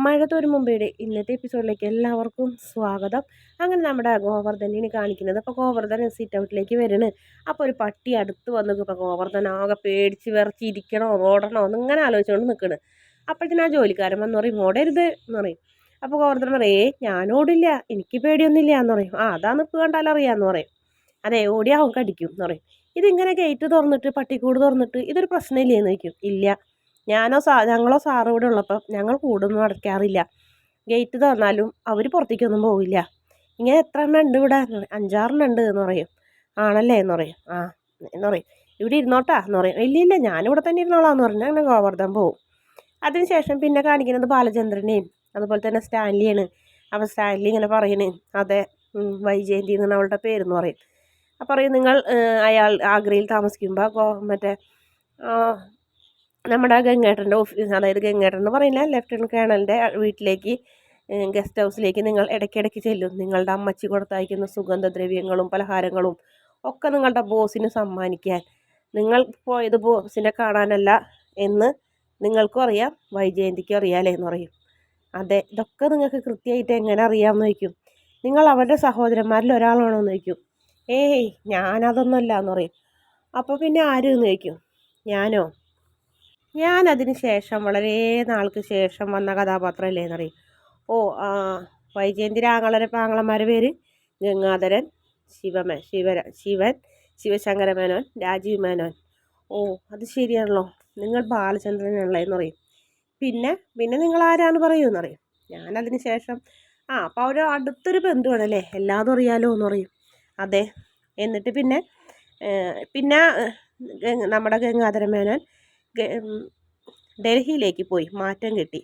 മഴ തോരും മുമ്പേടെ ഇന്നത്തെ എപ്പിസോഡിലേക്ക് എല്ലാവർക്കും സ്വാഗതം. അങ്ങനെ നമ്മുടെ ഗോവർദ്ധനെ കാണിക്കുന്നത്. അപ്പോൾ ഗോവർദ്ധൻ സീറ്റ് ഔട്ടിലേക്ക് വരണ്. അപ്പോൾ ഒരു പട്ടി അടുത്ത് വന്നു. ഇപ്പോൾ ഗോവർദ്ധൻ ആകെ പേടിച്ച് വിറച്ചിരിക്കണോ ഓടണോ എന്നിങ്ങനെ ആലോചിച്ചുകൊണ്ട് നിൽക്കണ്. അപ്പോഴത്തേനും ആ ജോലിക്കാരൻ വന്ന് പറയും ഓടരുത് എന്ന് പറയും. അപ്പോൾ ഗോവർദ്ധൻ പറയും ഞാൻ ഓടില്ല, എനിക്ക് പേടിയൊന്നുമില്ല എന്ന് പറയും. അതാ നിൽക്കുക കണ്ടാലറിയാമെന്ന് പറയും. അതെ ഓടിയാ അവൻ കടിക്കും എന്ന് പറയും. ഇതിങ്ങനെ ഗേറ്റ് തുറന്നിട്ട് പട്ടിക്കൂട് തുറന്നിട്ട് ഇതൊരു പ്രശ്നമില്ലേന്ന് ചോദിക്കും. ഇല്ല, ഞങ്ങളോ സാറും ഇവിടെ ഉള്ളപ്പോൾ ഞങ്ങൾ കൂടൊന്നും അടയ്ക്കാറില്ല. ഗേറ്റ് തുറന്നാലും അവർ പുറത്തേക്കൊന്നും പോവില്ല. ഇങ്ങനെ എത്ര എണ്ണം ഉണ്ട് ഇവിടെ? 5-6 ഉണ്ട് എന്ന് പറയും. ആണല്ലേ എന്ന് പറയും. എന്ന് പറയും. ഇവിടെ ഇരുന്നോട്ടാ എന്ന് പറയും. ഇല്ല ഞാനിവിടെ തന്നെ ഇരുന്നോളാന്ന് പറഞ്ഞാൽ അങ്ങനെ ഗോവർദ്ധൻ പോവും. അതിനുശേഷം പിന്നെ കാണിക്കുന്നത് ബാലചന്ദ്രനെയും അതുപോലെ തന്നെ സ്റ്റാൻലിയാണ്. അപ്പോൾ സ്റ്റാൻലി ഇങ്ങനെ പറയണേ അതെ വൈജയന്തി എന്നാണ് അവളുടെ പേരെന്ന് പറയും. അപ്പോൾ പറയും നിങ്ങൾ അയാൾ ആഗ്രയിൽ താമസിക്കുമ്പോൾ മറ്റേ നമ്മുടെ ഗംഗേട്ടൻ്റെ ഓഫീസ്, അതായത് ഗംഗേട്ടൻ എന്ന് പറയുന്ന ലെഫ്റ്റനൻറ്റ് കേണലിൻ്റെ വീട്ടിലേക്ക് ഗസ്റ്റ് ഹൗസിലേക്ക് നിങ്ങൾ ഇടയ്ക്കിടയ്ക്ക് ചെല്ലും. നിങ്ങളുടെ അമ്മച്ചി കൊടുത്തയക്കുന്ന സുഗന്ധദ്രവ്യങ്ങളും പലഹാരങ്ങളും ഒക്കെ നിങ്ങളുടെ ബോസിന് സമ്മാനിക്കാൻ. നിങ്ങൾ പോയത് ബോസിനെ കാണാനല്ല എന്ന് നിങ്ങൾക്കും അറിയാം, വൈജയന്തിക്കും അറിയാമല്ലേ എന്ന് പറയും. അതെ, ഇതൊക്കെ നിങ്ങൾക്ക് കൃത്യമായിട്ട് എങ്ങനെ അറിയാമെന്ന് ചോദിക്കും. നിങ്ങൾ അവരുടെ സഹോദരന്മാരിൽ ഒരാളാണോ എന്ന് ചോദിക്കും. ഞാനതൊന്നുമല്ല എന്ന് പറയും. അപ്പോൾ പിന്നെ ആര് എന്ന് ചോദിക്കും. ഞാനതിന് ശേഷം വളരെ നാൾക്ക് ശേഷം വന്ന കഥാപാത്രമല്ലേ എന്നറിയും. വൈജയന്തി ആങ്ങളമാരുടെ പേര് ഗംഗാധരൻ, ശിവൻ, ശിവശങ്കര മേനോൻ, രാജീവ് മേനോൻ. അത് ശരിയാണല്ലോ, നിങ്ങൾ ബാലചന്ദ്രനാണല്ലോ എന്ന് പറയും. പിന്നെ നിങ്ങൾ ആരാന്ന് പറയുമെന്നറിയും. ഞാനതിന് ശേഷം അപ്പോൾ അവർ അടുത്തൊരു ബന്ധുവാണല്ലേ, എല്ലാതും അറിയാലോ എന്ന് പറയും. അതെ. എന്നിട്ട് പിന്നെ നമ്മുടെ ഗംഗാധര മേനോൻ ഡൽഹിയിലേക്ക് പോയി, മാറ്റം കിട്ടി.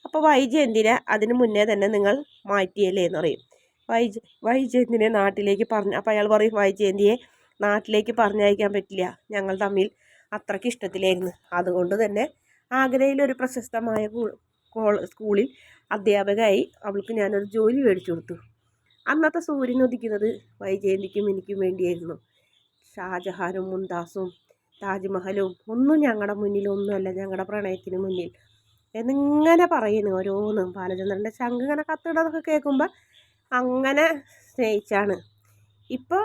അപ്പോൾ വൈജയന്തിനെ അതിന് മുന്നേ തന്നെ നിങ്ങൾ മാറ്റിയല്ലേ എന്ന് പറയും. വൈജയന്തിനെ നാട്ടിലേക്ക് അപ്പോൾ അയാൾ പറയും വൈജയന്തിയെ നാട്ടിലേക്ക് പറഞ്ഞയക്കാൻ പറ്റില്ല, ഞങ്ങൾ തമ്മിൽ അത്രയ്ക്ക് ഇഷ്ടത്തിലായിരുന്നു. അതുകൊണ്ട് തന്നെ ആഗ്രയിലൊരു പ്രശസ്തമായ സ്കൂളിൽ അധ്യാപകയായി അവൾക്ക് ഞാനൊരു ജോലി മേടിച്ചു കൊടുത്തു. അന്നത്തെ സൂര്യൻ ഉദിക്കുന്നത് വൈജയന്തിക്കും എനിക്കും വേണ്ടിയായിരുന്നു. ഷാജഹാനും മുംതാസും താജ്മഹലും ഒന്നും ഞങ്ങളുടെ മുന്നിലൊന്നുമല്ല, ഞങ്ങളുടെ പ്രണയത്തിന് മുന്നിൽ എന്നിങ്ങനെ പറയുന്നു ഓരോന്നും. ബാലചന്ദ്രൻ്റെ ശംഖ് ഇങ്ങനെ കത്തിടതൊക്കെ കേൾക്കുമ്പോൾ അങ്ങനെ സ്നേഹിച്ചാണ്. ഇപ്പോൾ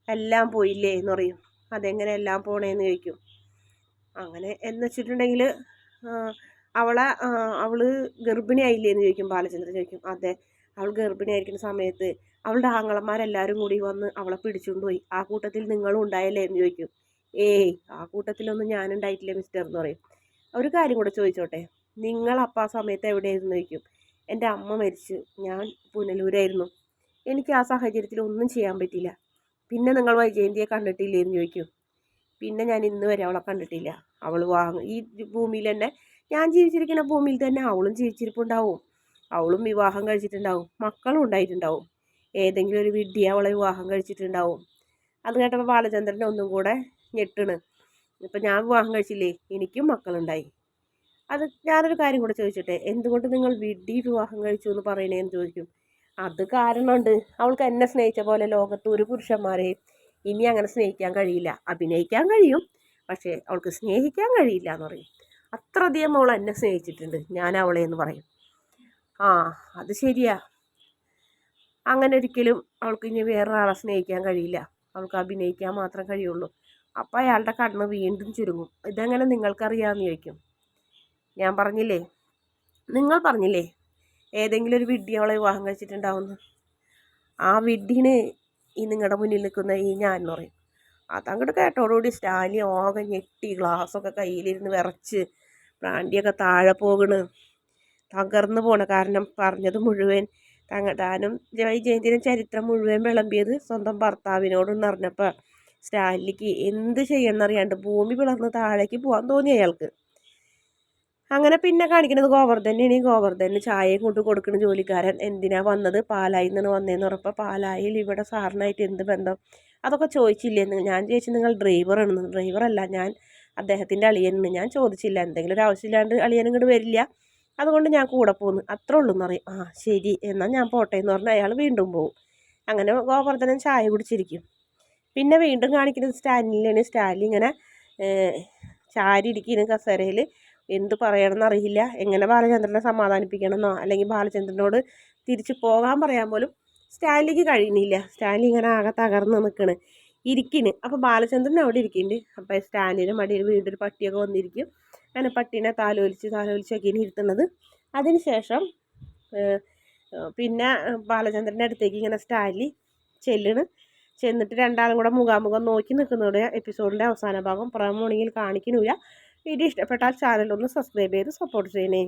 എല്ലാം പോയില്ലേ എന്ന് പറയും. അതെങ്ങനെ എല്ലാം പോണേന്ന് ചോദിക്കും. അങ്ങനെ എന്ന് വെച്ചിട്ടുണ്ടെങ്കിൽ അവൾ ഗർഭിണിയായില്ലേ എന്ന് ചോദിക്കും. ബാലചന്ദ്രൻ ചോദിക്കും. അതെ, അവൾ ഗർഭിണിയായിരിക്കുന്ന സമയത്ത് അവളുടെ ആങ്ങളമാരെല്ലാവരും കൂടി വന്ന് അവളെ പിടിച്ചുകൊണ്ട് പോയി. ആ കൂട്ടത്തിൽ നിങ്ങളും ഉണ്ടായല്ലേ എന്ന് ചോദിക്കും. ആ കൂട്ടത്തിലൊന്നും ഞാനുണ്ടായിട്ടില്ല മിസ്റ്റർ എന്ന് പറയും. ഒരു കാര്യം കൂടെ ചോദിച്ചോട്ടെ, നിങ്ങൾ അപ്പം ആ സമയത്ത് എവിടെയായിരുന്നു ചോദിക്കും. എൻ്റെ അമ്മ മരിച്ചു, ഞാൻ പുനലൂരായിരുന്നു, എനിക്ക് ആ സാഹചര്യത്തിൽ ഒന്നും ചെയ്യാൻ പറ്റില്ല. പിന്നെ നിങ്ങൾ വൈജയന്തിയെ കണ്ടിട്ടില്ലേ എന്ന് ചോദിക്കും. പിന്നെ ഞാൻ ഇന്ന് വരെ അവളെ കണ്ടിട്ടില്ല. അവൾ ഈ ഭൂമിയിൽ തന്നെ, ഞാൻ ജീവിച്ചിരിക്കുന്ന ഭൂമിയിൽ തന്നെ അവളും ജീവിച്ചിരിപ്പുണ്ടാവും. അവളും വിവാഹം കഴിച്ചിട്ടുണ്ടാവും, മക്കളും ഉണ്ടായിട്ടുണ്ടാവും. ഏതെങ്കിലും ഒരു വിഡ്ഢിയെ അവളെ വിവാഹം കഴിച്ചിട്ടുണ്ടാവും. അത് കേട്ടപ്പോൾ ബാലചന്ദ്രൻ ഒന്നും കൂടെ ഞെട്ടണ്. ഇപ്പം ഞാൻ വിവാഹം കഴിച്ചില്ലേ, എനിക്കും മക്കളുണ്ടായി. അത് ഞാനൊരു കാര്യം കൂടെ ചോദിച്ചോട്ടെ, എന്തുകൊണ്ട് നിങ്ങൾ വിഡ്ഢി വിവാഹം കഴിച്ചു എന്ന് പറയണേന്ന് ചോദിക്കും. അത് കാരണമുണ്ട്, അവൾക്ക് എന്നെ സ്നേഹിച്ച പോലെ ലോകത്ത് ഒരു പുരുഷന്മാരെയും ഇനി അങ്ങനെ സ്നേഹിക്കാൻ കഴിയില്ല. അഭിനയിക്കാൻ കഴിയും, പക്ഷേ അവൾക്ക് സ്നേഹിക്കാൻ കഴിയില്ല എന്ന് പറയും. അത്രയധികം അവൾ എന്നെ സ്നേഹിച്ചിട്ടുണ്ട് ഞാൻ അവളെ എന്ന് പറയും. അത് ശരിയാ, അങ്ങനെ ഒരിക്കലും അവൾക്ക് ഇനി വേറൊരാളെ സ്നേഹിക്കാൻ കഴിയില്ല, അവൾക്ക് അഭിനയിക്കാൻ മാത്രം കഴിയുള്ളൂ. അപ്പോൾ അയാളുടെ കണ്ണ് വീണ്ടും ചുരുങ്ങും. ഇതെങ്ങനെ നിങ്ങൾക്കറിയാമെന്ന് ചോദിക്കും. നിങ്ങൾ പറഞ്ഞില്ലേ ഏതെങ്കിലും ഒരു വിഡ്ഢി അവളെ വിവാഹം കഴിച്ചിട്ടുണ്ടാവുമെന്ന്. ആ വിഡ്ഢിന് ഈ നിങ്ങളുടെ മുന്നിൽ നിൽക്കുന്ന ഈ ഞാൻ എന്ന് പറയും. അതങ്ങോട്ട് കേട്ടോടുകൂടി സ്റ്റാലി ആകെ ഞെട്ടി, ഗ്ലാസ്സൊക്കെ കയ്യിലിരുന്ന് വിറച്ച്, ബ്രാൻഡിയൊക്കെ താഴെ പോകണ്, തകർന്നു പോണ്. കാരണം പറഞ്ഞത് മുഴുവൻ താനും വൈജയന്തിനും ചരിത്രം മുഴുവൻ വിളമ്പിയത് സ്വന്തം ഭർത്താവിനോടെന്ന് അറിഞ്ഞപ്പോൾ സ്റ്റാലിക്ക് എന്ത് ചെയ്യുമെന്നറിയാണ്ട് ഭൂമി പിളർന്ന് താഴേക്ക് പോകാൻ തോന്നി അയാൾക്ക്. അങ്ങനെ പിന്നെ കാണിക്കുന്നത് ഗോവർദ്ധനാണ്. ഗോവർദ്ധന് ചായയും കൊണ്ട് കൊടുക്കുന്ന ജോലിക്കാരൻ എന്തിനാ വന്നത്, പാലായിൽ നിന്ന് വന്നതെന്ന് പറഞ്ഞപ്പോൾ പാലായിൽ ഇവിടെ സാറിനായിട്ട് എന്ത് ബന്ധം, അതൊക്കെ ചോദിച്ചില്ലേന്ന്. ഞാൻ ചോദിച്ചു നിങ്ങൾ ഡ്രൈവറാണെന്ന്. ഡ്രൈവറല്ല, ഞാൻ അദ്ദേഹത്തിൻ്റെ അളിയനെന്ന്. ഞാൻ ചോദിച്ചില്ല, എന്തെങ്കിലും ഒരു ആവശ്യമില്ലാണ്ട് അളിയനും ഇങ്ങോട്ട് വരില്ല, അതുകൊണ്ട് ഞാൻ കൂടെ പോകുന്നു, അത്രേ ഉള്ളൂ എന്ന് പറയും. ശരി എന്നാൽ ഞാൻ പോട്ടെ എന്ന് പറഞ്ഞാൽ അയാൾ വീണ്ടും പോകും. അങ്ങനെ ഗോവർദ്ധനൻ ചായ കുടിച്ചിരിക്കും. പിന്നെ വീണ്ടും കാണിക്കുന്നത് സ്റ്റാലിനാണ്. സ്റ്റാലിൻ ഇങ്ങനെ ചാരി ഇരിക്കുന്ന കസേരയിൽ എന്ത് പറയണമെന്ന് അറിയില്ല. എങ്ങനെ ബാലചന്ദ്രനെ സമാധാനിപ്പിക്കണമെന്നോ അല്ലെങ്കിൽ ബാലചന്ദ്രനോട് തിരിച്ച് പോകാൻ പറയാൻ പോലും സ്റ്റാൻലിക്ക് കഴിയുന്നില്ല. സ്റ്റാൻലി ഇങ്ങനെ ആകെ തകർന്ന് നിൽക്കണ് ഇരിക്കിന്. അപ്പോൾ ബാലചന്ദ്രൻ അവിടെ ഇരിക്കുന്നുണ്ട്. അപ്പോൾ സ്റ്റാൻലിൻ്റെ മടിയിൽ വീണ്ടും ഒരു പട്ടിയൊക്കെ വന്നിരിക്കും. അങ്ങനെ പട്ടീനെ താലോലിച്ചൊക്കെ ഇരുത്തുന്നത്. അതിനുശേഷം പിന്നെ ബാലചന്ദ്രൻ്റെ അടുത്തേക്ക് ഇങ്ങനെ സ്റ്റാൻലി ചെന്നിട്ട് രണ്ടാളും കൂടെ മുഖാമുഖം നോക്കി നിൽക്കുന്നതോടെ എപ്പിസോഡിൻ്റെ അവസാന ഭാഗം പ്രമോണിങ്ങിൽ കാണിക്കുന്നില്ല. വീഡിയോ ഇഷ്ടപ്പെട്ടാൽ ചാനൽ ഒന്ന് സബ്സ്ക്രൈബ് ചെയ്ത് സപ്പോർട്ട് ചെയ്യണേ.